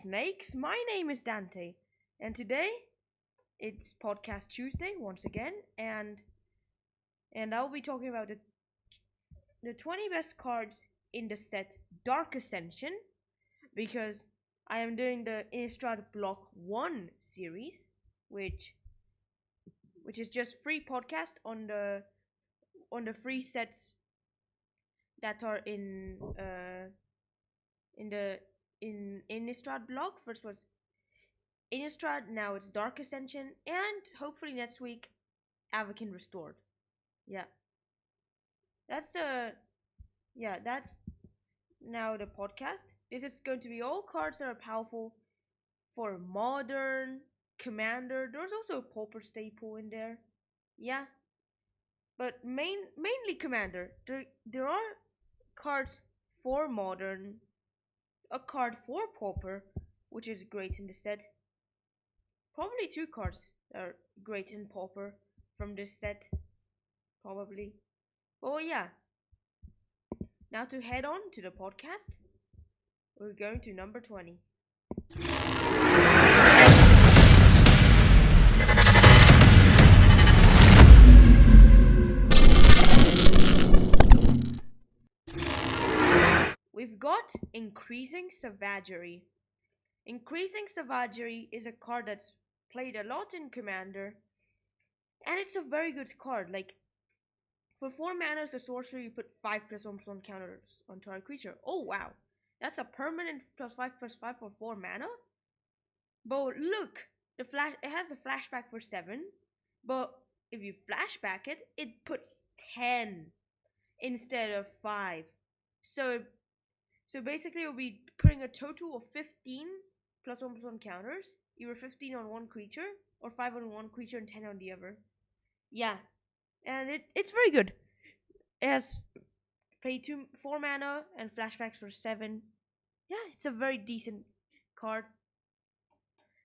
snakes. My name is Dante, and today it's Podcast Tuesday once again, and I'll be talking about the 20 best cards in the set Dark Ascension, because I am doing the Innistrad Block 1 series, which is just free podcast on the free sets that are in Innistrad block. First was Innistrad, now it's Dark Ascension, and hopefully next week Avakin Restored. That's now the podcast. This is going to be all cards that are powerful for Modern, Commander. There's also a Pauper staple in there. But mainly Commander. There are cards for Modern, a card for Pauper, which is great in the set. Probably two cards that are great in Pauper from this set. Probably. Well, yeah. Now to head on to the podcast, we're going to number 20. We've got Increasing Savagery. Increasing Savagery is a card that's played a lot in Commander, and it's a very good card. Like, for 4 mana as a sorcerer, you put 5+1/+1 counters on target creature. Oh wow, that's a permanent +5/+5 for 4 mana. But look, it has a flashback for 7, but if you flashback it, it puts 10 instead of 5. So basically, you'll be putting a total of 15 +1/+1 counters, either 15 on one creature or 5 on one creature and 10 on the other. Yeah, and it's very good. It has pay 4 mana and flashbacks for 7. Yeah, it's a very decent card.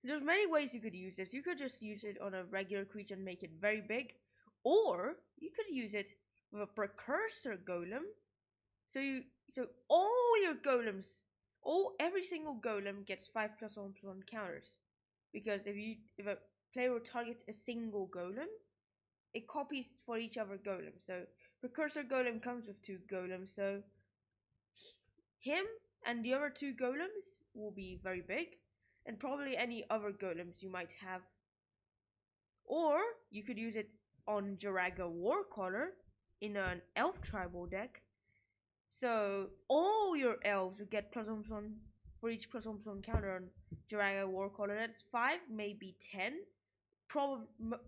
There's many ways you could use this. You could just use it on a regular creature and make it very big, or you could use it with a precursor golem. So all your golems, every single golem gets 5+1/+1 counters, because if a player will target a single golem, it copies for each other golem. So precursor golem comes with 2 golems, so him and the other 2 golems will be very big, and probably any other golems you might have. Or you could use it on Jaraga Warcaller in an elf tribal deck. So all your elves will get +1/+1 for each +1/+1 counter on Jaraga Warcaller. That's 5, maybe 10,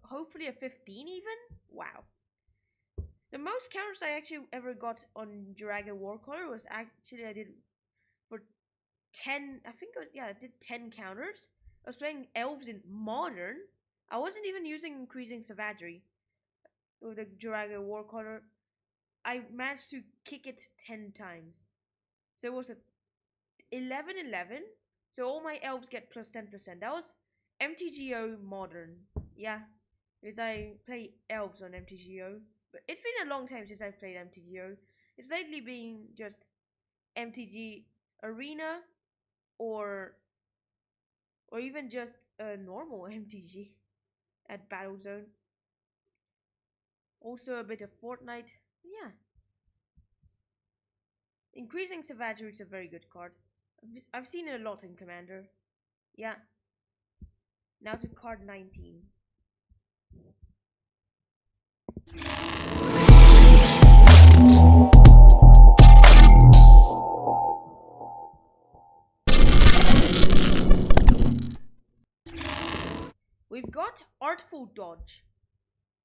hopefully a 15 even. Wow. The most counters I actually ever got on Jaraga Warcaller was actually I did for 10. I did 10 counters. I was playing elves in Modern. I wasn't even using Increasing Savagery with the Jaraga Warcaller. I managed to kick it 10 times. So it was a 11-11. So all my elves get +10%. That was MTGO Modern. Yeah, because I play elves on MTGO. But it's been a long time since I've played MTGO. It's lately been just MTG Arena or even just a normal MTG at Battlezone. Also a bit of Fortnite. Yeah. Increasing Savagery is a very good card. I've seen it a lot in Commander. Yeah. Now to card 19. We've got Artful Dodge.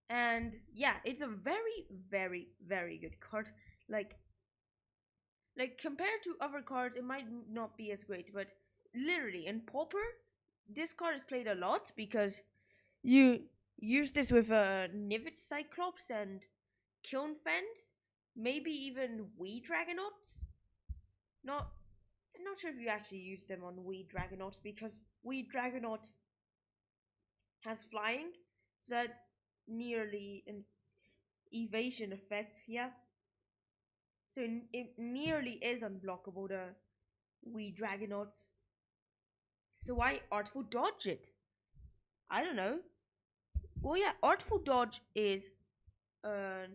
And yeah, it's a very, very, very good card. Like compared to other cards, it might not be as great, but literally in Pauper, this card is played a lot because you use this with Nivet Cyclops and Kiln Fence, maybe even Wee Dragonauts. I'm not sure if you actually use them on Wee Dragonauts, because Wee Dragonaut has flying, so that's nearly an evasion effect. Yeah, so it nearly is unblockable, the Wee Dragonauts. So why Artful Dodge it? I don't know. Well, yeah, Artful Dodge is uh,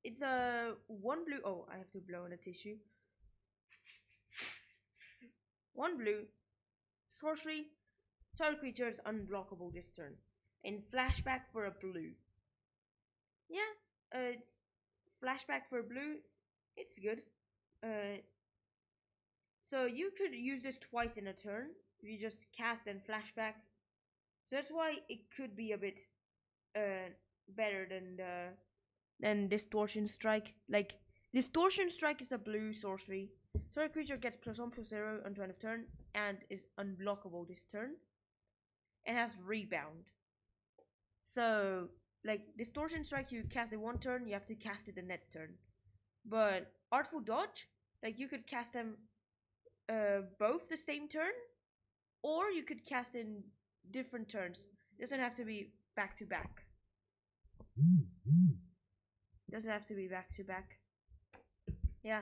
it's a one blue. Oh, I have to blow in a tissue. One blue sorcery. Target creature is unblockable this turn. And flashback for a blue. Yeah, it's flashback for blue. It's good. Uh, so you could use this twice in a turn. You just cast and flashback. So that's why it could be a bit better than Distortion Strike. Like Distortion Strike is a blue sorcery. Target creature gets +1/+0 on turn of turn and is unblockable this turn. And has rebound. So like Distortion Strike, you cast it one turn, you have to cast it the next turn. But Artful Dodge, like you could cast them both the same turn, or you could cast in different turns. It doesn't have to be back to back. Doesn't have to be back to back. Yeah.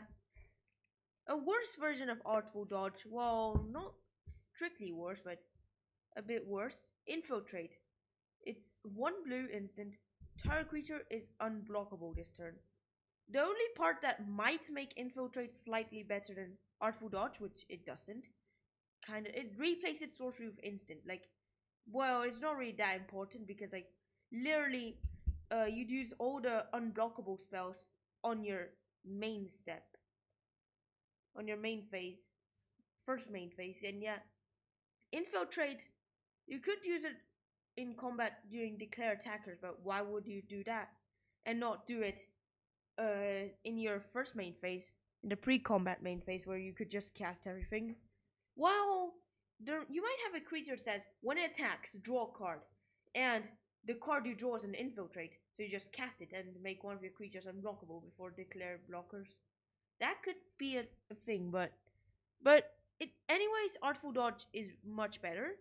A worse version of Artful Dodge, well, not strictly worse, but a bit worse. Infiltrate. It's one blue instant. Target creature is unblockable this turn. The only part that might make Infiltrate slightly better than Artful Dodge, which it doesn't, it replaces sorcery with instant. Like, well, it's not really that important because like literally you'd use all the unblockable spells on your main step, on your main phase, first main phase. And yeah, Infiltrate, you could use it in combat during declare attackers, but why would you do that and not do it in your first main phase, in the pre-combat main phase, where you could just cast everything? Well, you might have a creature that says when it attacks, draw a card, and the card you draw is an Infiltrate, so you just cast it and make one of your creatures unblockable before declare blockers. That could be a thing, but it anyways. Artful Dodge is much better.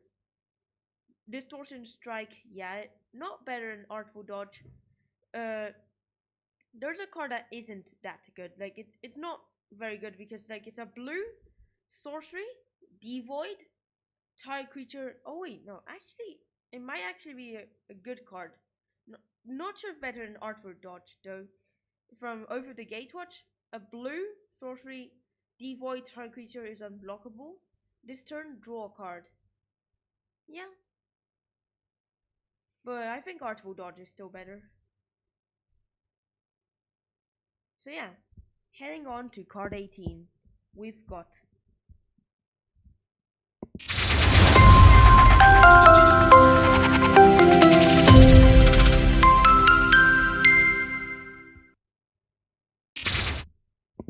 Distortion Strike, yeah, not better than Artful Dodge. There's a card that isn't that good. Like it's not very good because like it's a blue sorcery, devoid, target creature. Oh wait, no, actually, it might actually be a good card. Not sure if better than Artful Dodge though. From Over the Gatewatch, a blue sorcery, devoid, target creature is unblockable. This turn, draw a card. Yeah, but I think Artful Dodge is still better. So yeah, heading on to card 18, we've got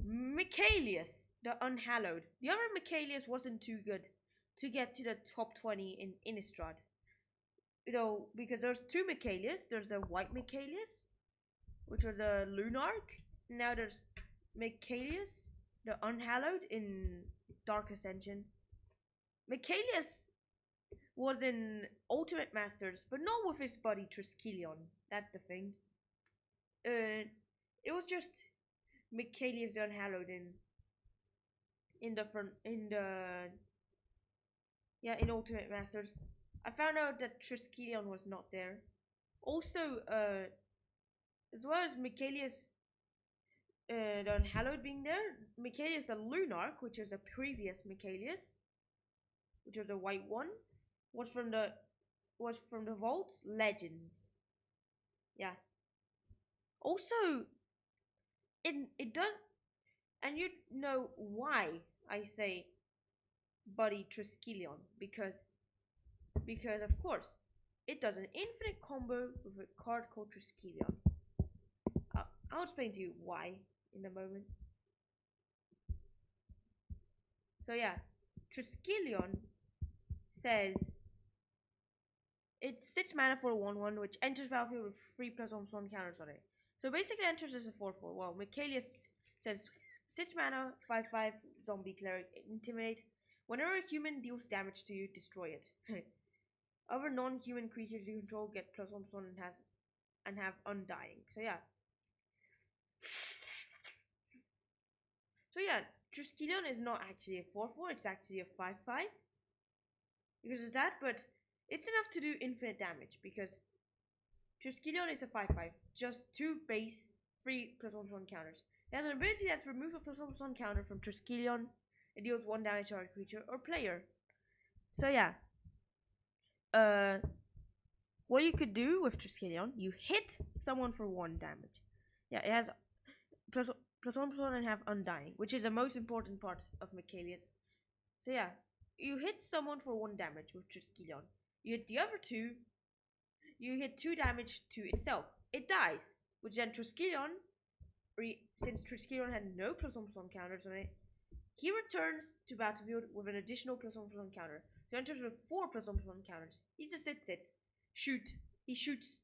Michaelis, the Unhallowed. The other Michaelis wasn't too good to get to the top 20 in Innistrad. You know, because there's two Michaelis. There's the white Michaelis, which was the Lunarch. Now there's Michaelis, the Unhallowed in Dark Ascension. Michaelis was in Ultimate Masters, but not with his buddy Triskelion. That's the thing. It was just Michaelis the Unhallowed in Ultimate Masters. I found out that Triskelion was not there. Also, as well as Michaelis the Unhallowed being there, Michaelis the Lunarch, which is a previous Michaelis, which was the white one, was from the vaults Legends. Yeah. Also, it does, and you know why I say buddy Triskelion, because of course it does an infinite combo with a card called Triskelion. I'll explain to you why in a moment. So yeah, Triskelion says it's 6 mana for a 1/1 which enters battlefield with 3+1/1 counters on it. So basically enters as a 4/4. Well, Michaelis says 6 mana, 5/5 zombie cleric, intimidate. Whenever a human deals damage to you, destroy it. Other non-human creatures you control get +1/1 and have undying. So yeah. So yeah, Triskelion is not actually a 4/4, it's actually a 5/5. because of that, but it's enough to do infinite damage because Triskelion is a 5/5, just 2 base, 3 +1/+1 counters. It has an ability that's remove a +1/+1 counter from Triskelion. It deals 1 damage to a creature or player. So yeah, what you could do with Triskelion, you hit someone for 1 damage. Yeah, it has +1/+1 and have Undying, which is the most important part of Michaelis. So yeah, you hit someone for 1 damage with Triskelion. You hit the other 2, you hit 2 damage to itself. It dies, which then Triskelion, since Triskelion had no +1/+1 counters on it, he returns to battlefield with an additional +1/+1 counter. So he enters with 4 +1/+1 counters. He just sits. He shoots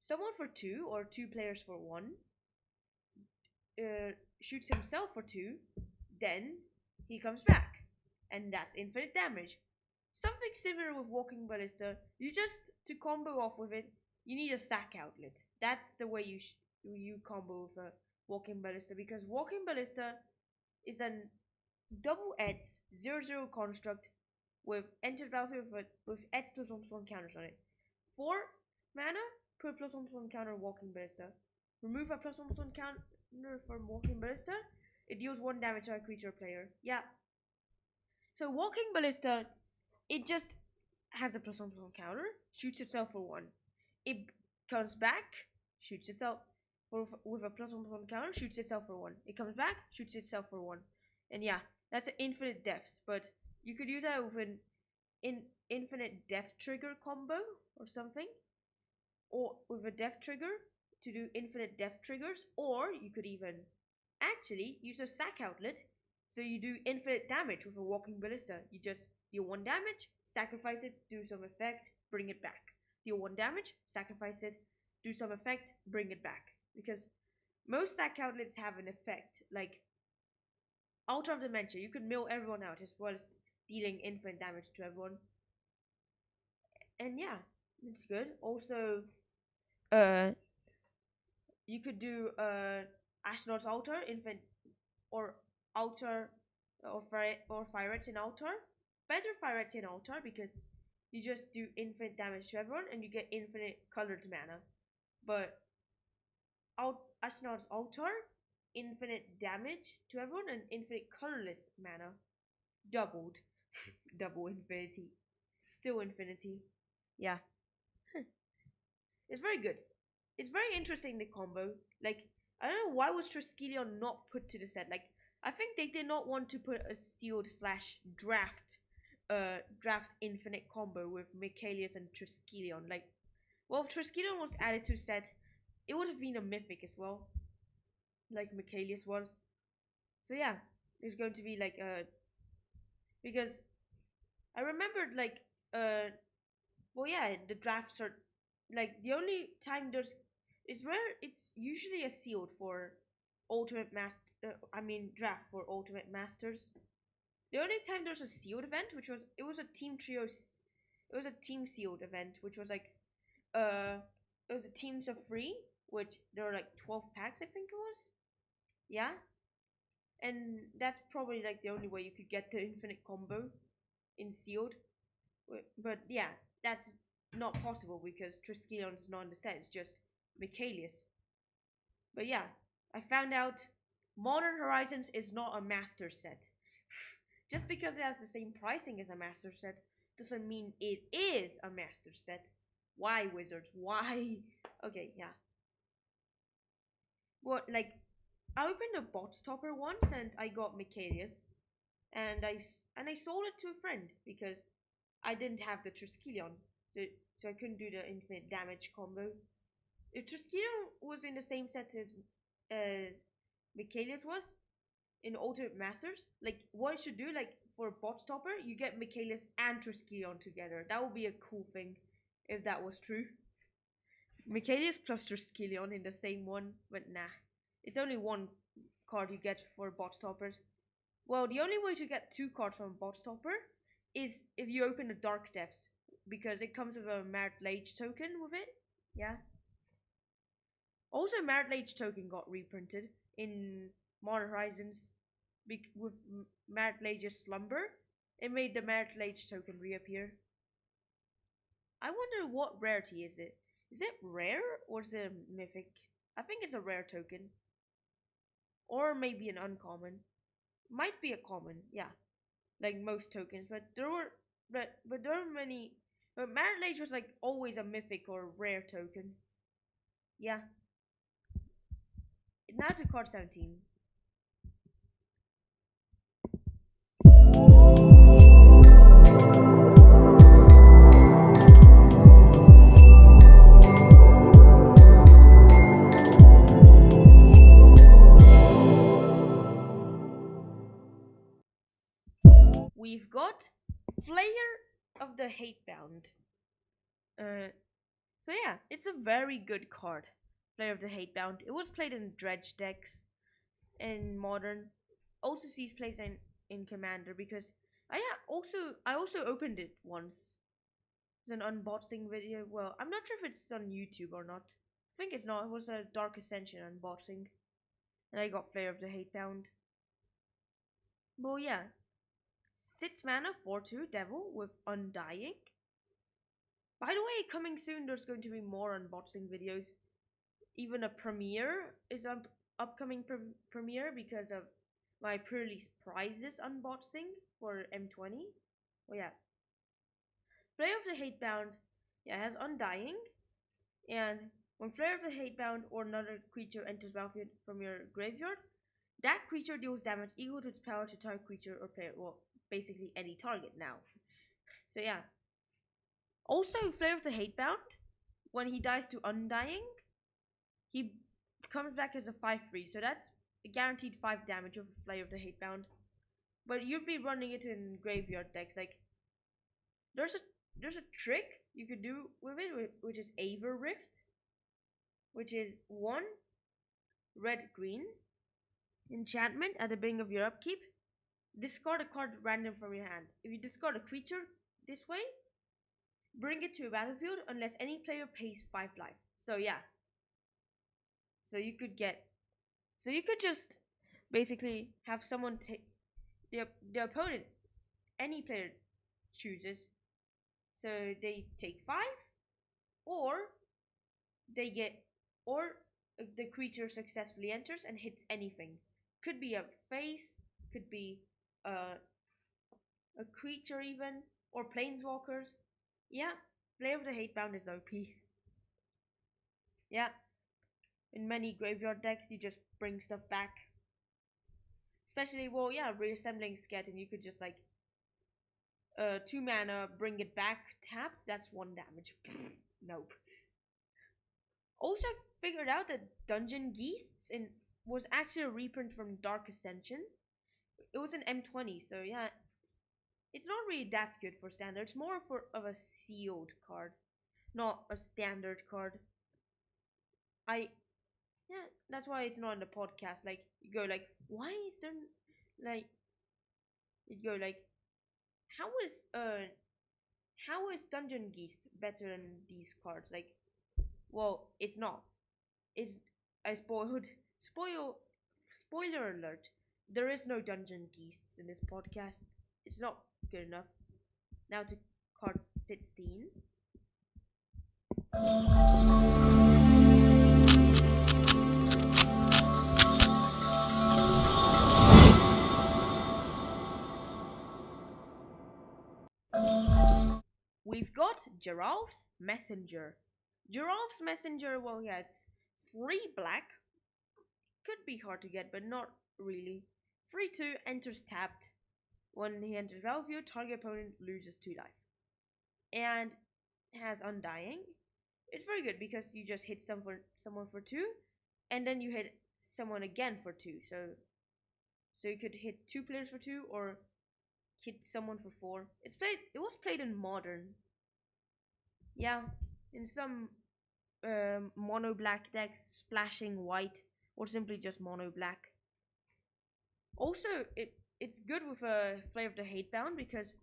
someone for 2 or 2 players for 1. Shoots himself for 2. Then he comes back, and that's infinite damage. Something similar with Walking Ballista. To combo off with it, you need a sack outlet. That's the way you combo with a Walking Ballista, because Walking Ballista is an double Eds 0/0 construct with entered battlefield with Eds +1/+1 counters on it. 4 mana per +1/+1 counter Walking Ballista. Remove a +1/+1 counter from Walking Ballista. It deals 1 damage to a creature player. Yeah. So Walking Ballista, it just has a +1/+1 counter, shoots itself for 1. It comes back, shoots itself with a +1/+1 counter, shoots itself for 1. It comes back, shoots itself for 1. And yeah, that's an infinite deaths, but you could use that with an infinite death trigger combo or something, or with a death trigger to do infinite death triggers, or you could even actually use a sack outlet, so you do infinite damage with a Walking Ballista. You just deal 1 damage, sacrifice it, do some effect, bring it back. Deal 1 damage, sacrifice it, do some effect, bring it back. Because most sack outlets have an effect, like Altar of Dementia. You could mill everyone out as well as dealing infinite damage to everyone. And yeah, it's good. Also, you could do Astronaut's Altar, Infinite, or Altar, or Fire in Altar. Better Fire in Altar because you just do infinite damage to everyone and you get infinite colored mana. But Astronaut's Altar, infinite damage to everyone and infinite colorless mana. Doubled. Double infinity. Still infinity. Yeah. It's very good. It's very interesting, the combo. Like, I don't know why was Triskelion not put to the set. Like, I think they did not want to put a sealed / draft infinite combo with Michaelis and Triskelion. Like, well, if Triskelion was added to set, it would have been a mythic as well, like Michaelis was. So yeah, it's going to be like because I remembered like well yeah, the drafts are like the only time it's rare. It's usually a sealed for Ultimate Master. Draft for Ultimate Masters. The only time there's a sealed event, it was a team trio. It was a team sealed event, which was like it was a teams of 3, which there were like 12 packs, I think it was. Yeah, and that's probably like the only way you could get the infinite combo in sealed. But yeah, that's not possible because Triskeleon's not in the set. It's just Michaelis. But yeah, I found out Modern Horizons is not a master set. Just because it has the same pricing as a master set doesn't mean it is a master set. Why, Wizards? Why? Okay, yeah. Well, like, I opened a bot stopper once and I got Michaelis, and I sold it to a friend because I didn't have the Triskelion, so I couldn't do the infinite damage combo. If Triskelion was in the same set as Michaelis was in Ultimate Masters, like what it should do, like for a bot stopper, you get Michaelis and Triskelion together. That would be a cool thing if that was true. Michaelis plus Triskelion in the same one, but nah. It's only 1 card you get for bot stoppers. Well, the only way to get 2 cards from bot stopper is if you open the Dark Depths, because it comes with a Merit Lage token with it. Yeah. Also, Merit Lage token got reprinted in Modern Horizons with Merit Lage's Slumber. It made the Merit token reappear. I wonder what rarity is it? Is it rare or is it a mythic? I think it's a rare token. Or maybe an uncommon. Might be a common, yeah. Like most tokens, but there were many, but Merit was like always a mythic or rare token. Yeah. Now to card 17. We've got Flayer of the Hatebound. So yeah, it's a very good card. Flayer of the Hatebound. It was played in dredge decks in modern. Also sees plays in Commander because I also opened it once. It's an unboxing video. Well, I'm not sure if it's on YouTube or not. I think it's not. It was a Dark Ascension unboxing. And I got Flayer of the Hatebound. But yeah, 6 mana, 4/2 Devil with Undying. By the way, coming soon, there's going to be more unboxing videos. Even a premiere is upcoming premiere because of my pre-release prizes unboxing for M20. Oh yeah, Flare of the Hatebound, yeah, has Undying, and when Flare of the Hatebound or another creature enters battlefield from your graveyard, that creature deals damage equal to its power to target creature or player. Well, basically any target now. So yeah. Also, Flare of the Hatebound, when he dies to Undying, he comes back as a 5/3. So that's a guaranteed 5 damage of Flare of the Hatebound. But you'd be running it in graveyard decks. Like there's a trick you could do with it, which is Aver Rift, which is 1 red green enchantment at the beginning of your upkeep. Discard a card random from your hand. If you discard a creature this way, bring it to a battlefield unless any player pays 5 life. So yeah. So you could just basically have someone take the opponent, any player chooses. So they take 5, or they get, or the creature successfully enters and hits anything. Could be a face, could be a creature even, or planeswalkers. Yeah, Play of the Hatebound is OP. Yeah, in many graveyard decks you just bring stuff back. Especially, well, yeah, reassembling skeleton, you could just like 2 mana, bring it back, tapped, that's 1 damage. Nope. Also figured out that Dungeon Geasts was actually a reprint from Dark Ascension. It was an M20, so yeah, it's not really that good for standard. It's more of a sealed card, not a standard card. Yeah, that's why it's not in the podcast. Like you go like, why is there like you go like, how is Dungeon Geast better than these cards? Like, well, it's not. It's I spoiler alert. There is no Dungeon Geasts in this podcast. It's not good enough. Now to card 16. We've got Geralds Messenger. Geralds Messenger, well, yeah, it's 3 black. Could be hard to get, but not really. 3/2 enters tapped. When he enters battlefield, target opponent loses 2 life. And has Undying. It's very good because you just hit someone for 2, and then you hit someone again for 2. So you could hit 2 players for 2 or hit someone for 4. It was played in modern. Yeah, in some mono black decks, splashing white, or simply just mono black. Also, it's good with a Flare of the Hatebound because,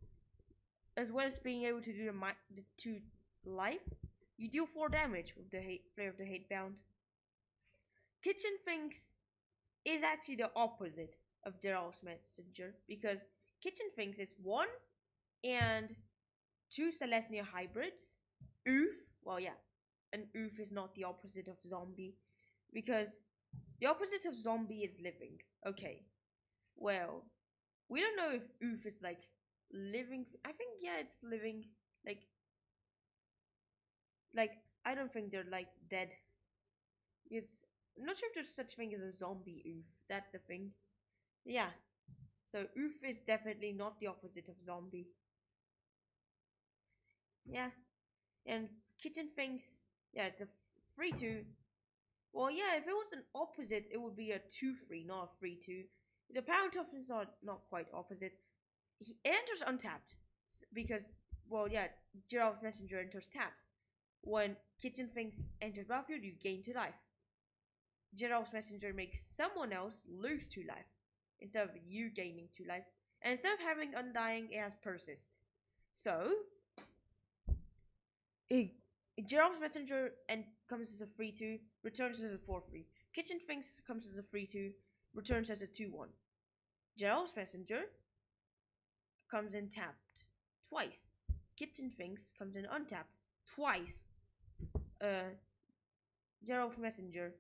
as well as being able to do the 2 life, you deal 4 damage with the Flare of the Hatebound. Kitchen Finks is actually the opposite of Geralds Messenger because Kitchen Finks is 1 and 2 Celestia hybrids. Oof. Well, yeah. An oof is not the opposite of zombie. Because the opposite of zombie is living. Okay. Well, we don't know if oof is like living. I think, yeah, it's living. Like, I don't think they're like dead. I'm not sure if there's such thing as a zombie oof. That's the thing. Yeah. So oof is definitely not the opposite of zombie. Yeah. And Kitchen Finks, yeah, it's a 3-2. Well, yeah, if it was an opposite, it would be a 2-3, not a 3-2. The power toughness is not quite opposite. He enters untapped because, well, yeah, Geralds Messenger enters tapped. When Kitchen Finks enters battlefield, you gain 2 life. Geralds Messenger makes someone else lose 2 life instead of you gaining 2 life. And instead of having Undying, it has Persist. So, Geralds Messenger and comes as a 3-2, returns as a 4-3. Kitchen Finks comes as a 3-2, returns as a 2-1. Geralds Messenger comes in tapped twice. Kitchen Finks comes in untapped twice. Geralds Messenger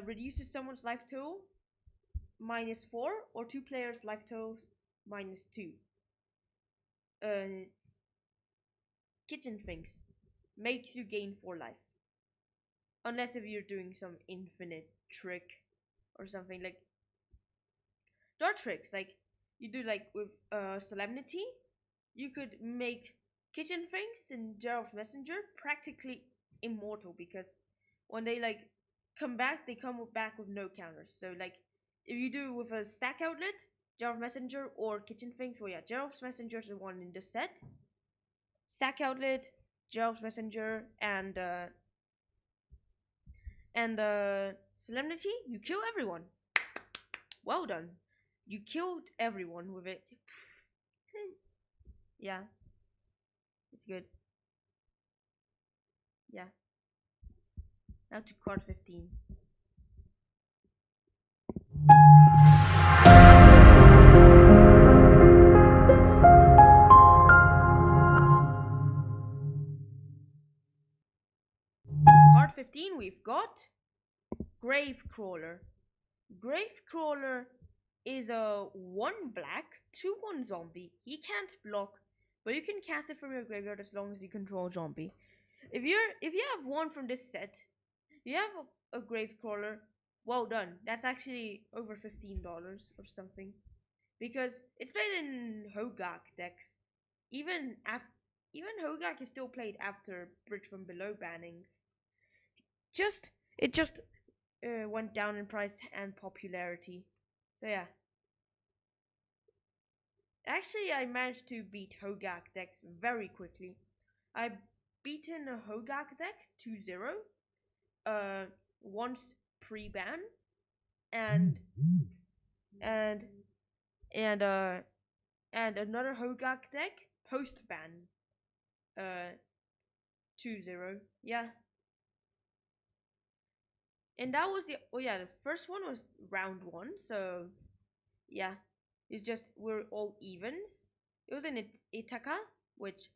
reduces someone's life total -4 or 2 players' life totals -2. Kitchen Finks makes you gain 4 life. Unless if you're doing some infinite trick or something like. There are tricks, like you do like with Solemnity, you could make Kitchen Finks and Geralds Messenger practically immortal because when they like come back, they come back with no counters. So like if you do with a stack outlet, Geralds Messenger or Kitchen Finks, well yeah, Geralds Messenger is the one in the set. Stack outlet, Geralds Messenger, and Solemnity, you kill everyone. Well done. You killed everyone with it. Yeah. It's good. Yeah. Now to card 15. Card 15, we've got Gravecrawler. Gravecrawler is a 1 black, 2/1 zombie. He can't block, but you can cast it from your graveyard as long as you control zombie. If you have one from this set, you have a Gravecrawler, well done. That's actually over $15 or something. Because it's played in Hogak decks. Even Hogak is still played after Bridge from Below banning. It just went down in price and popularity. So yeah. Actually, I managed to beat Hogak decks very quickly. I've beaten a Hogak deck 2-0 once pre-ban and another Hogak deck post-ban 2-0. Yeah. And that was the first one was round 1, so yeah. It's just we're all evens. It was in Ithaca, which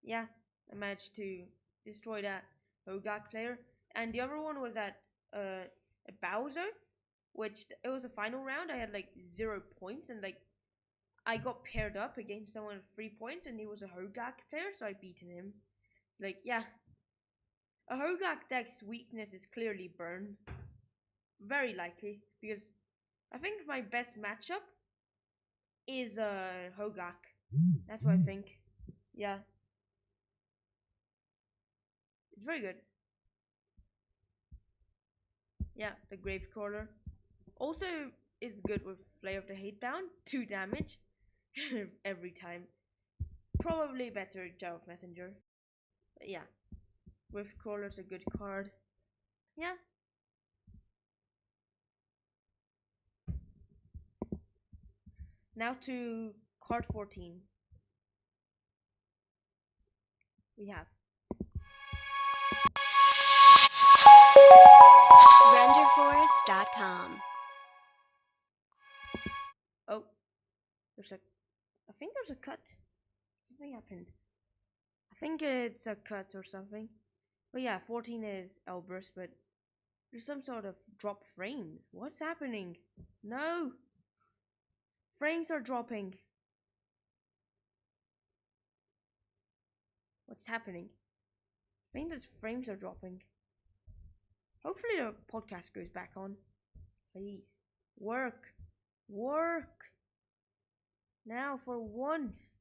yeah, I managed to destroy that Hogak player. And the other one was at Bowser, which it was a final round. I had like 0 points, and like I got paired up against someone with 3 points, and he was a Hogak player, so I beaten him. Like yeah, a Hogak deck's weakness is clearly burn. Very likely, because I think my best matchup is Hogak. That's what I think. Yeah. It's very good. Yeah, the Gravecrawler. Also is good with Flay of the Hatebound. 2 damage every time. Probably better Geralds Messenger. But yeah. Gravecrawler's a good card. Yeah. Now to card 14. We have RenderForest.com. Oh, There's a, I think there's a cut. Something happened. I think it's a cut or something. But yeah, 14 is Elbrus, but there's some sort of drop frames. What's happening? No! Frames are dropping. What's happening? I think that frames are dropping. Hopefully the podcast goes back on. Please. Work. Work. Now for once.